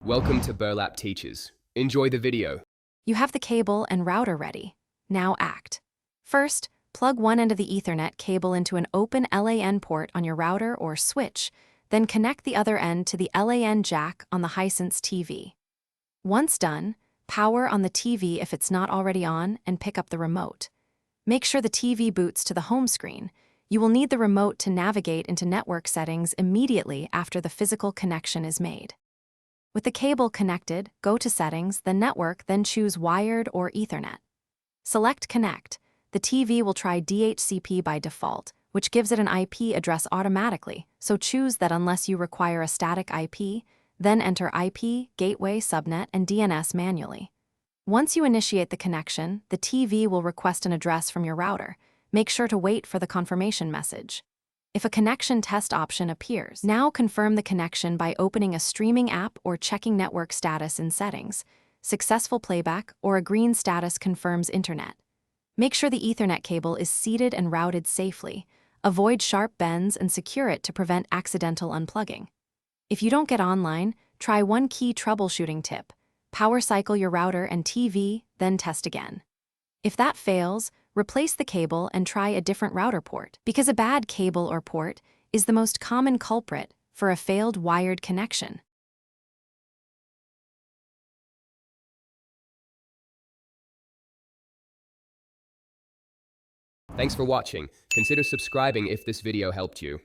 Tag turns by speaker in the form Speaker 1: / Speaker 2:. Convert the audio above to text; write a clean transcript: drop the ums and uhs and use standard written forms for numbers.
Speaker 1: Welcome to Burlap Teachers. Enjoy the video.
Speaker 2: You have the cable and router ready. Now act. First, plug one end of the Ethernet cable into an open LAN port on your router or switch, then connect the other end to the LAN jack on the Hisense TV. Once done, power on the TV if it's not already on and pick up the remote. Make sure the TV boots to the home screen. You will need the remote to navigate into network settings immediately after the physical connection is made. With the cable connected, go to Settings, then Network, then choose Wired or Ethernet. Select Connect. The TV will try DHCP by default, which gives it an IP address automatically, so choose that unless you require a static IP, then enter IP, gateway, subnet, and DNS manually. Once you initiate the connection, the TV will request an address from your router. Make sure to wait for the confirmation message. If a connection test option appears, now confirm the connection by opening a streaming app or checking network status in Settings. Successful playback or a green status confirms internet. Make sure the Ethernet cable is seated and routed safely. Avoid sharp bends and secure it to prevent accidental unplugging. If you don't get online, try one key troubleshooting tip. Power cycle your router and TV, then test again. If that fails, replace the cable and try a different router port, because a bad cable or port is the most common culprit for a failed wired connection.
Speaker 1: Thanks for watching. Consider subscribing if this video helped you.